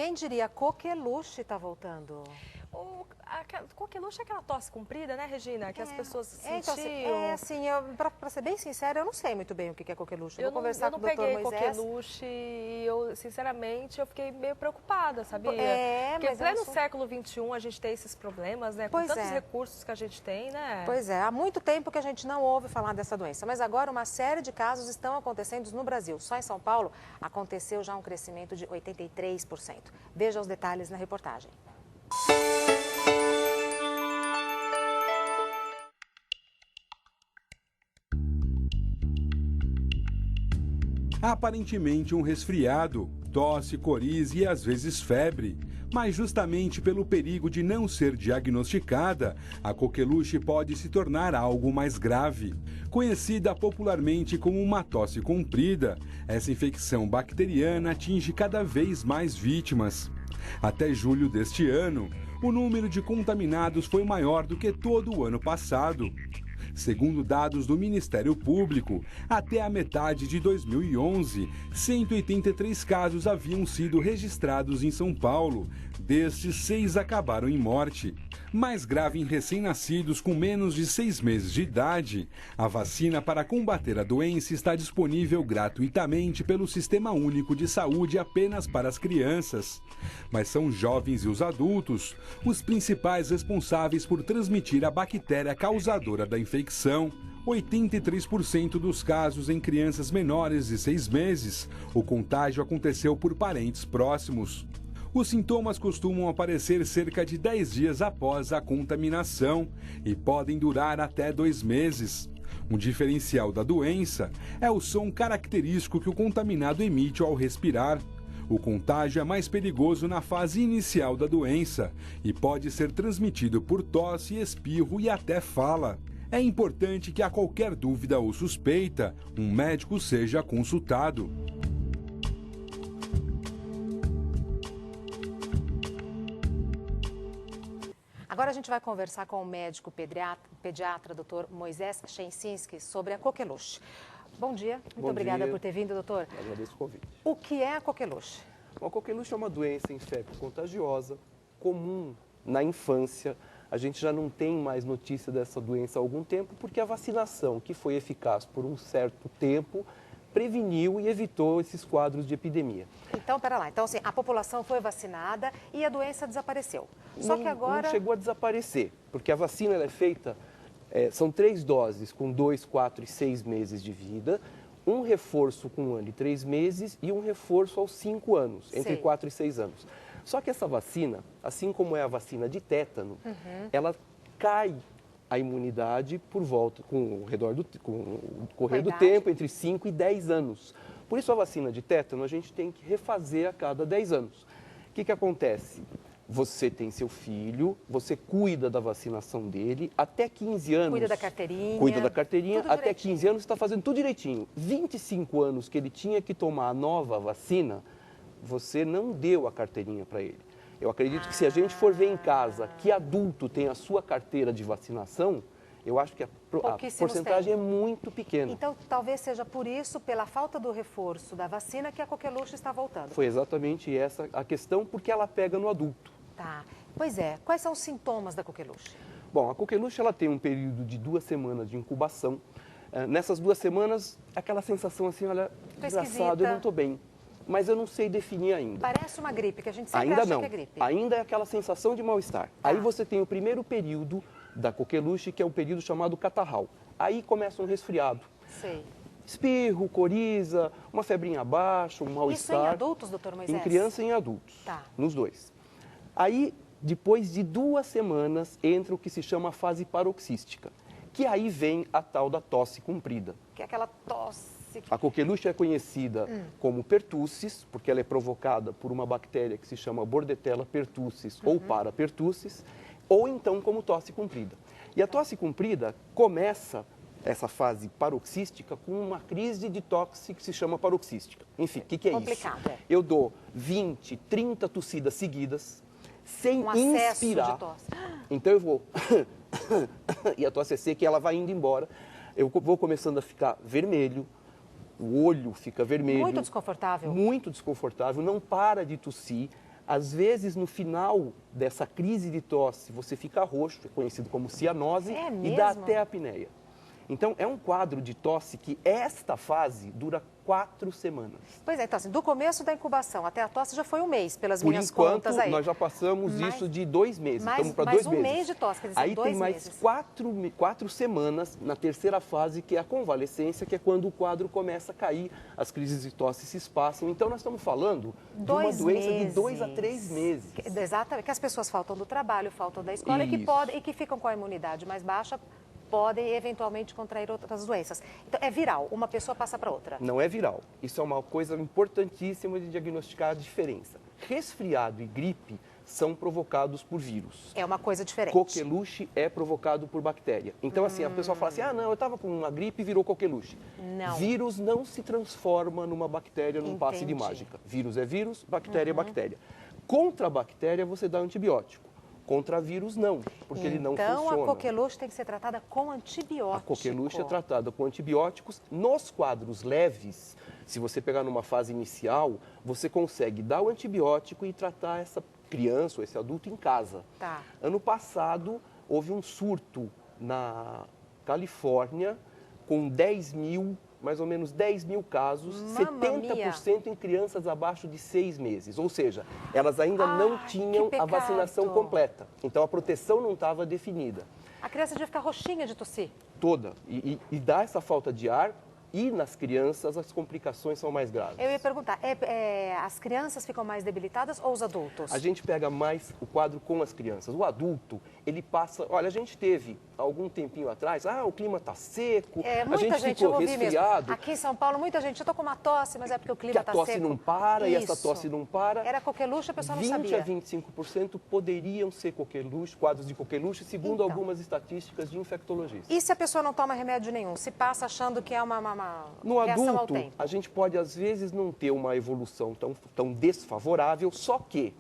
Quem diria, coqueluche está voltando? A coqueluche é aquela tosse comprida, né, Regina? Que as pessoas sentiam. Então, assim, para ser bem sincera, eu não sei muito bem o que é coqueluche. Eu vou conversar com o doutor Moisés. Eu não peguei coqueluche e eu, sinceramente, eu fiquei meio preocupada, sabia? Porque mas em pleno século XXI a gente tem esses problemas, né? Com tantos recursos que a gente tem, né? Pois é, há muito tempo que a gente não ouve falar dessa doença, mas agora uma série de casos estão acontecendo no Brasil. Só em São Paulo aconteceu já um crescimento de 83%. Veja os detalhes na reportagem. Aparentemente um resfriado, tosse, coriza e às vezes febre. Mas justamente pelo perigo de não ser diagnosticada, a coqueluche pode se tornar algo mais grave. Conhecida popularmente como uma tosse comprida, essa infecção bacteriana atinge cada vez mais vítimas. Até julho deste ano, o número de contaminados foi maior do que todo o ano passado. Segundo dados do Ministério Público, até a metade de 2011, 183 casos haviam sido registrados em São Paulo. Destes, 6 acabaram em morte. Mais grave em recém-nascidos com menos de 6 meses de idade, a vacina para combater a doença está disponível gratuitamente pelo Sistema Único de Saúde apenas para as crianças. Mas são os jovens e os adultos os principais responsáveis por transmitir a bactéria causadora da infecção. 83% dos casos em crianças menores de 6 meses, o contágio aconteceu por parentes próximos. Os sintomas costumam aparecer cerca de 10 dias após a contaminação e podem durar até 2 meses. Um diferencial da doença é o som característico que o contaminado emite ao respirar. O contágio é mais perigoso na fase inicial da doença e pode ser transmitido por tosse, espirro e até fala. É importante que, a qualquer dúvida ou suspeita, um médico seja consultado. Agora a gente vai conversar com o médico pediatra Dr. Moisés Schensinski, sobre a coqueluche. Bom dia, muito obrigada por ter vindo, doutor. Agradeço o convite. O que é a coqueluche? A coqueluche é uma doença infecto-contagiosa, comum na infância. A gente já não tem mais notícia dessa doença há algum tempo, porque a vacinação, que foi eficaz por um certo tempo, preveniu e evitou esses quadros de epidemia. Então, pera lá. Então, assim, a população foi vacinada e a doença desapareceu. Só que agora... Não chegou a desaparecer, porque a vacina ela é feita, são 3 doses com 2, 4 e 6 meses de vida, um reforço com 1 ano e 3 meses e um reforço aos 5 anos, entre 4 e 6 anos. Só que essa vacina, assim como é a vacina de tétano, ela cai a imunidade por volta, com o correr do tempo, entre 5 e 10 anos. Por isso, a vacina de tétano, a gente tem que refazer a cada 10 anos. O que acontece? Você tem seu filho, você cuida da vacinação dele, até 15 anos... Cuida da carteirinha. Cuida da carteirinha, até direitinho. 15 anos está fazendo tudo direitinho. 25 anos que ele tinha que tomar a nova vacina, você não deu a carteirinha para ele. Eu acredito que se a gente for ver em casa que adulto tem a sua carteira de vacinação, eu acho que a porcentagem é muito pequena. Então, talvez seja por isso, pela falta do reforço da vacina, que a coqueluche está voltando. Foi exatamente essa a questão, porque ela pega no adulto. Tá. Pois é. Quais são os sintomas da coqueluche? Bom, a coqueluche ela tem um período de 2 semanas de incubação. Nessas 2 semanas, aquela sensação assim, olha, desgraçado, eu não estou bem. Mas eu não sei definir ainda. Parece uma gripe, que a gente sempre ainda acha não. que é gripe. Ainda é aquela sensação de mal-estar. Aí você tem o primeiro período da coqueluche, que é o período chamado catarral. Aí começa um resfriado. Sei. Espirro, coriza, uma febrinha baixa, um mal-estar. Isso em adultos, doutor Moisés? Em criança e em adultos, nos dois. Aí, depois de 2 semanas, entra o que se chama a fase paroxística, que aí vem a tal da tosse comprida. Que é aquela tosse... A coqueluche é conhecida como pertussis, porque ela é provocada por uma bactéria que se chama Bordetella pertussis ou parapertussis, ou então como tosse comprida. E a tosse comprida começa, essa fase paroxística, com uma crise de tosse que se chama paroxística. Enfim, o que é complicado, isso? Eu dou 20, 30 tossidas seguidas, sem inspirar. De tosse. Então eu vou... e a tosse é seca e ela vai indo embora. Eu vou começando a ficar vermelho, o olho fica vermelho. Muito desconfortável. Muito desconfortável, não para de tossir. Às vezes, no final dessa crise de tosse, você fica roxo, é conhecido como cianose, É e dá mesmo? até apneia. Então, é um quadro de tosse que esta fase dura 4 semanas. Pois é, então assim, do começo da incubação até a tosse já foi um mês, pelas Por minhas enquanto, contas aí. nós já passamos Mas- isso de 2 meses. mais- Estamos para mais 2 um meses. mês de tosse, quer dizer, são Aí 2 tem mais meses. 4 semanas na terceira fase, que é a convalescência, que é quando o quadro começa a cair, as crises de tosse se espaçam. Então, nós estamos falando de uma 2 doença de meses. 2 a 3 meses. Exatamente, que as pessoas faltam do trabalho, faltam da escola Isso. e que ficam com a imunidade mais baixa, podem eventualmente contrair outras doenças. Então, é viral, uma pessoa passa para outra. Não é viral. Isso é uma coisa importantíssima de diagnosticar a diferença. Resfriado e gripe são provocados por vírus. É uma coisa diferente. Coqueluche é provocado por bactéria. Então, assim, a pessoa fala assim, não, eu estava com uma gripe e virou coqueluche. Não. Vírus não se transforma numa bactéria num passe de Entendi. mágica. Vírus é vírus, bactéria é bactéria. Contra a bactéria, você dá antibiótico. Contra vírus, não, porque ele não Então, funciona. a coqueluche tem que ser tratada com antibiótico. A coqueluche é tratada com antibióticos. Nos quadros leves, se você pegar numa fase inicial, você consegue dar o antibiótico e tratar essa criança ou esse adulto em casa. Tá. Ano passado, houve um surto na Califórnia com mais ou menos 10 mil casos, Mamma 70% em crianças abaixo de 6 meses. Ou seja, elas ainda não Ai, tinham que a vacinação pecado. completa. Então, a proteção não estava definida A criança devia ficar roxinha de tossir. toda. E dá essa falta de ar, e nas crianças as complicações são mais graves. Eu ia perguntar, as crianças ficam mais debilitadas ou os adultos? A gente pega mais o quadro com as crianças. O adulto, ele passa... Olha, a gente teve, algum tempinho atrás, o clima está seco, a Muita gente eu ficou ouvi resfriado, mesmo. Aqui em São Paulo, muita gente, eu tô com uma tosse, mas é porque o clima que a está tosse seco. não para, e essa Isso. tosse não para. Era coqueluche, a pessoa não 20 sabia. a 25% poderiam ser coqueluche, quadros de coqueluche, segundo Então. algumas estatísticas de infectologistas. E se a pessoa não toma remédio nenhum? Se passa achando que é uma No reação ao adulto, tempo? a gente pode, às vezes, não ter uma evolução tão desfavorável, só que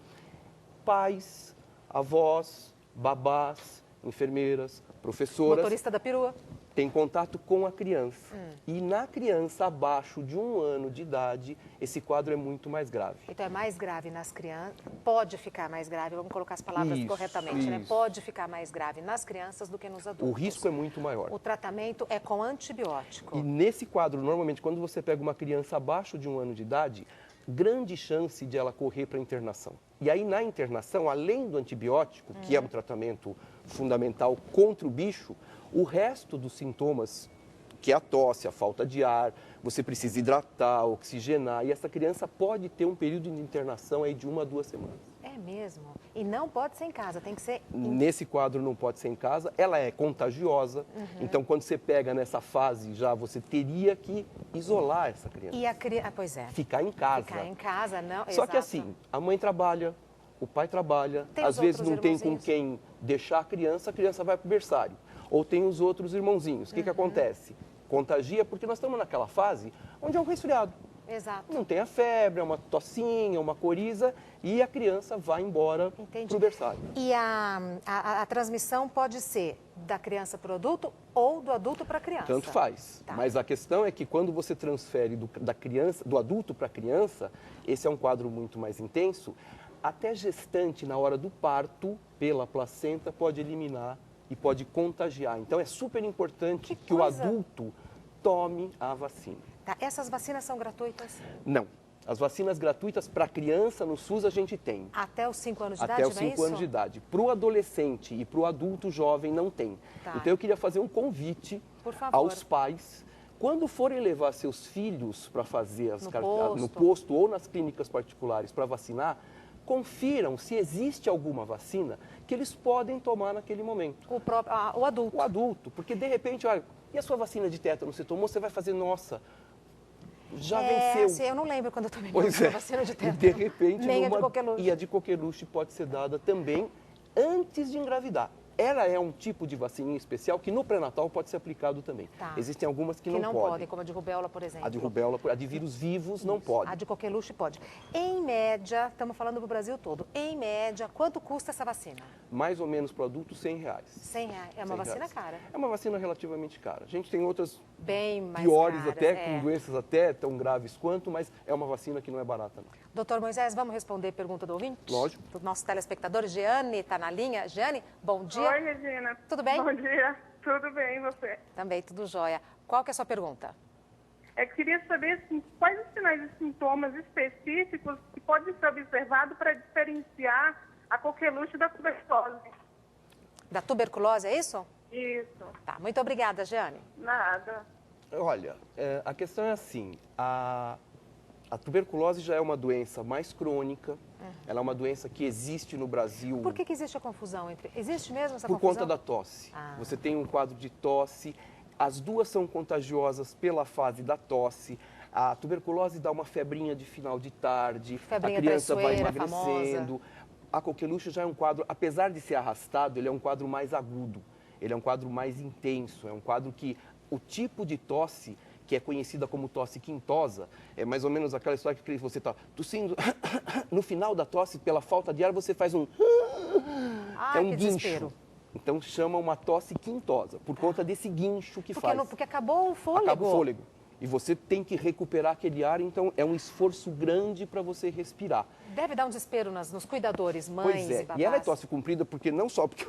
pais, avós, babás, enfermeiras, professoras Motorista da perua? têm contato com a criança. E na criança abaixo de 1 ano de idade, esse quadro é muito mais grave. Então é mais grave nas crianças, pode ficar mais grave, vamos colocar as palavras Isso, corretamente, né? isso. Pode ficar mais grave nas crianças do que nos adultos. O risco é muito maior. O tratamento é com antibiótico. E nesse quadro, normalmente, quando você pega uma criança abaixo de 1 ano de idade, grande chance de ela correr para a internação. E aí, na internação, além do antibiótico, que é o tratamento fundamental contra o bicho, o resto dos sintomas, que é a tosse, a falta de ar, você precisa hidratar, oxigenar, e essa criança pode ter um período de internação aí de 1 a 2 semanas. É mesmo. E não pode ser em casa, tem que ser... Nesse quadro não pode ser em casa, ela é contagiosa, então quando você pega nessa fase já, você teria que isolar essa criança. E a criança... pois é. Ficar em casa. Ficar em casa, não... Só que exato. assim, a mãe trabalha, o pai trabalha, Tem às os vezes outros não tem com irmãozinhos. quem deixar a criança vai para o berçário. Ou tem os outros irmãozinhos. O que acontece? Contagia porque nós estamos naquela fase onde é um resfriado. Exato. Não tem a febre, é uma tossinha, uma coriza e a criança vai embora Entendi. para o berçário. E a transmissão pode ser da criança para o adulto ou do adulto para a criança? Tanto faz. Tá. Mas a questão é que quando você transfere do adulto para a criança, esse é um quadro muito mais intenso. Até gestante, na hora do parto, pela placenta, pode eliminar e pode contagiar. Então, é super importante que o coisa. adulto tome a vacina. Tá. Essas vacinas são gratuitas? Não. As vacinas gratuitas para criança no SUS a gente tem. Até os 5 anos de Até idade, os não é 5 isso? anos de idade. Para o adolescente e para o adulto jovem não tem. Tá. Então eu queria fazer um convite Por favor. aos pais. Quando forem levar seus filhos para fazer no posto. posto ou nas clínicas particulares para vacinar, confiram se existe alguma vacina que eles podem tomar naquele momento. O adulto. O adulto, porque de repente, olha, e a sua vacina de tétano você tomou? Você vai fazer, nossa, já venceu. Assim, eu não lembro quando eu tomei Pois minha é. vacina de E tétano. de repente, Nem a de coqueluche. e a de coqueluche pode ser dada também antes de engravidar. Ela é um tipo de vacininha especial que no pré-natal pode ser aplicado também. Tá. Existem algumas que Que não não podem. podem, como a de rubéola, por exemplo. A de rubéola, a de vírus vivos não pode. A de coqueluche pode. Em média, estamos falando para o Brasil todo, em média, quanto custa essa vacina? Mais ou menos para adultos, R$ 100. R$100. É uma vacina cara. É uma vacina relativamente cara. A gente tem outras Bem mais piores caras, até, é. com doenças até tão graves quanto, mas é uma vacina que não é barata, não. Doutor Moisés, vamos responder a pergunta do ouvinte? Lógico. Do nosso telespectador. Jeane está na linha. Jeane, bom dia. Oi, Regina. Tudo bem? Bom dia. Tudo bem, e você? Também, tudo jóia. Qual que é a sua pergunta? Eu queria saber assim, quais os sinais e sintomas específicos que podem ser observados para diferenciar a coqueluche da tuberculose. Da tuberculose, é isso? Isso. Tá, muito obrigada, Jeane. Nada. Olha, a questão é assim, a tuberculose já é uma doença mais crônica, ela é uma doença que existe no Brasil. Por que existe a confusão entre... Existe mesmo essa Por confusão? conta da tosse. Ah. Você tem um quadro de tosse, as duas são contagiosas pela fase da tosse. A tuberculose dá uma febrinha de final de tarde, Febrinha a criança vai traiçoeira, emagrecendo. famosa. A coqueluche já é um quadro, apesar de ser arrastado, ele é um quadro mais agudo, ele é um quadro mais intenso, é um quadro que o tipo de tosse, que é conhecida como tosse quintosa, é mais ou menos aquela história que você está tossindo, no final da tosse, pela falta de ar, você faz um... Ah, é um que guincho. desespero. Então chama uma tosse quintosa, por conta desse guincho que Porque, faz. porque acabou o fôlego. Acaba o fôlego. E você tem que recuperar aquele ar, então é um esforço grande para você respirar. Deve dar um desespero nos cuidadores, mães Pois é, e babás. e ela é tosse comprida porque não só porque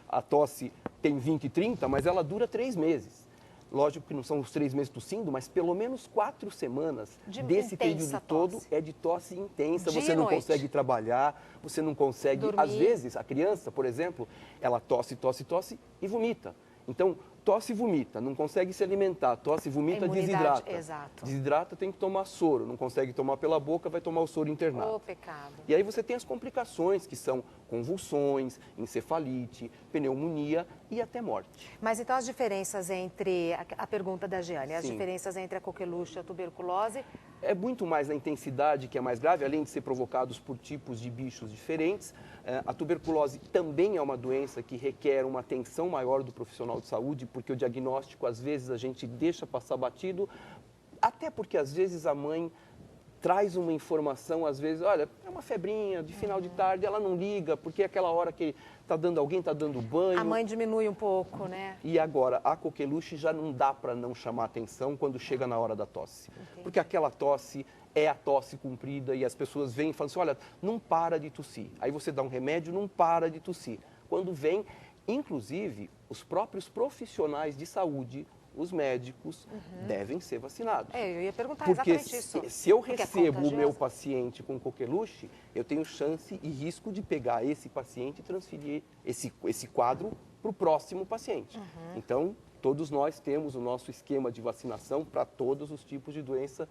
a tosse tem 20 e 30, mas ela dura 3 meses. Lógico que não são os 3 meses tossindo, mas pelo menos 4 semanas desse intensa período todo tosse. é de tosse intensa. Dia Você e não noite. consegue trabalhar, você não consegue... Dormir. Às vezes, a criança, por exemplo, ela tosse e vomita. Então, tosse e vomita, não consegue se alimentar, tosse e vomita, A imunidade, desidrata. exato. Desidrata, tem que tomar soro, não consegue tomar pela boca, vai tomar o soro internado. Ô, pecado. E aí você tem as complicações, que são convulsões, encefalite, pneumonia e até morte. Mas então as diferenças entre, a pergunta da Jeane, as Sim. diferenças entre a coqueluche e a tuberculose, É muito mais a intensidade que é mais grave, além de ser provocados por tipos de bichos diferentes. A tuberculose também é uma doença que requer uma atenção maior do profissional de saúde, porque o diagnóstico, às vezes, a gente deixa passar batido, até porque, às vezes, a mãe traz uma informação, às vezes, olha, é uma febrinha de final de tarde, ela não liga, porque é aquela hora que alguém está dando banho. a mãe diminui um pouco, né? E agora, a coqueluche já não dá para não chamar atenção quando chega na hora da tosse. Porque aquela tosse é a tosse comprida e as pessoas vêm e falam assim, olha, não para de tossir. Aí você dá um remédio, não para de tossir. Quando vem, inclusive, os próprios profissionais de saúde, os médicos, devem ser vacinados. Eu ia perguntar Porque exatamente isso. se eu Porque é recebo o meu contagiosa. paciente com coqueluche, eu tenho chance e risco de pegar esse paciente e transferir esse quadro para o próximo paciente. Então, todos nós temos o nosso esquema de vacinação para todos os tipos de doença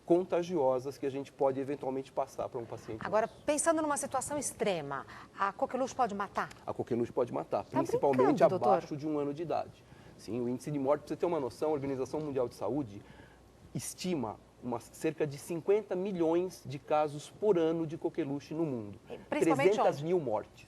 contagiosas que a gente pode eventualmente passar para um paciente. Agora, pensando numa situação extrema, a coqueluche pode matar? A coqueluche pode matar, Tá principalmente brincando, doutor? abaixo de 1 ano de idade. Sim, o índice de morte, para você ter uma noção, a Organização Mundial de Saúde estima cerca de 50 milhões de casos por ano de coqueluche no mundo. Principalmente 300 onde? mil mortes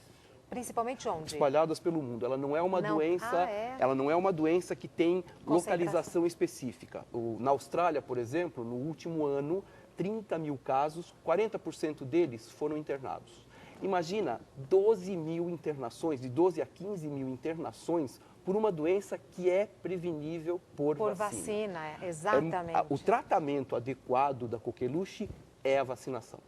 Principalmente onde? espalhadas pelo mundo. Ela não é uma Não. doença, Ah, é? ela não é uma doença que tem Concentração. localização específica. Na Austrália, por exemplo, no último ano, 30 mil casos, 40% deles foram internados. Imagina 12 mil internações, de 12 a 15 mil internações por uma doença que é prevenível por vacina. Exatamente. O tratamento adequado da coqueluche é a vacinação,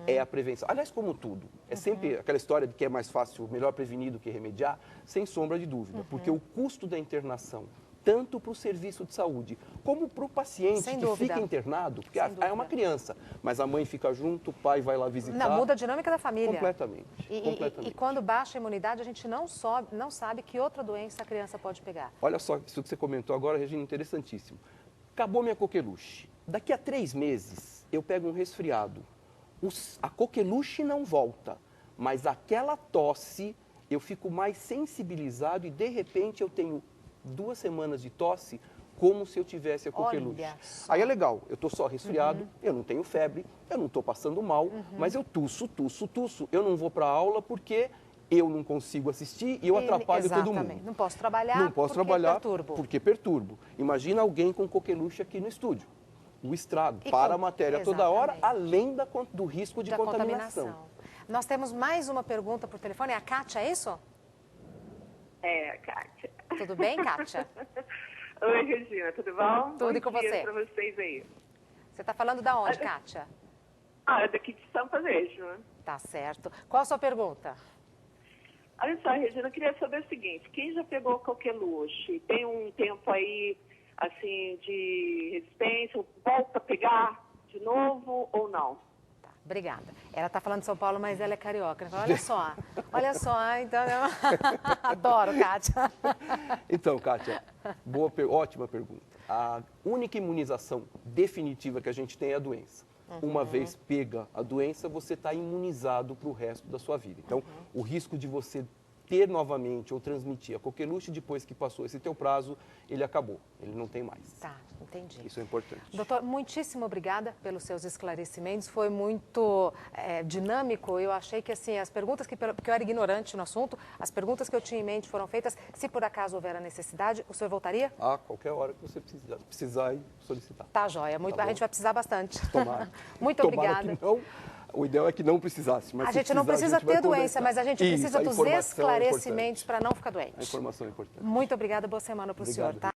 é a prevenção. Aliás, como tudo, é sempre aquela história de que é mais fácil, melhor prevenir do que remediar, sem sombra de dúvida, porque o custo da internação, tanto para o serviço de saúde, como para o paciente Sem que dúvida. fica internado, porque Sem é dúvida. uma criança, mas a mãe fica junto, o pai vai lá visitar. Não, muda a dinâmica da família. Completamente, E completamente. quando baixa a imunidade, a gente não sabe que outra doença a criança pode pegar. Olha só, isso que você comentou agora, Regina, interessantíssimo. Acabou minha coqueluche. Daqui a 3 meses, eu pego um resfriado. A coqueluche não volta, mas aquela tosse, eu fico mais sensibilizado e, de repente, eu tenho 2 semanas de tosse como se eu tivesse a coqueluche. Olha só. Aí é legal, eu estou só resfriado, eu não tenho febre, eu não estou passando mal, mas eu tuço. Eu não vou para a aula porque eu não consigo assistir e eu atrapalho todo mundo. Exatamente. Não posso trabalhar Não posso porque trabalhar perturbo. porque perturbo. Imagina alguém com coqueluche aqui no estúdio. O estrago, E para com- a matéria toda hora, Exatamente. além do risco de Da contaminação. Nós temos mais uma pergunta por telefone. É a Kátia, é isso? É, Kátia. Tudo bem, Kátia? Oi, Regina, tudo bom? Tudo, e com Bom dia você? para vocês aí. Você está falando da onde, Kátia? É daqui de São Pazejo. Tá certo. Qual a sua pergunta? Olha só, Regina, eu queria saber o seguinte, quem já pegou coqueluche, tem um tempo aí, assim, de resistência, volta a pegar de novo ou não? Tá, obrigada. Ela está falando de São Paulo, mas ela é carioca. Ela fala, olha só, então... Adoro, Kátia. Então, Kátia, ótima pergunta. A única imunização definitiva que a gente tem é a doença. Uma vez pega a doença, você está imunizado para o resto da sua vida. Então, o risco de você ter novamente ou transmitir a coqueluche depois que passou esse teu prazo, ele acabou, ele não tem mais. Tá, entendi. Isso é importante. Doutor, muitíssimo obrigada pelos seus esclarecimentos. Foi muito dinâmico. Eu achei que assim as perguntas porque eu era ignorante no assunto, as perguntas que eu tinha em mente foram feitas. Se por acaso houver a necessidade, o senhor voltaria? A qualquer hora que você precisar e solicitar. Tá, joia. Muito, Tá a bom. gente vai precisar bastante. Tomara. Muito Tomara obrigada. que não. O ideal é que não precisasse. Mas A se gente não precisar, precisa a gente vai ter doença, conversar. mas a gente Isso, precisa a dos informação é esclarecimentos importante. para não ficar doente. A informação é importante. Muito obrigada, boa semana para o senhor, Obrigado. tá?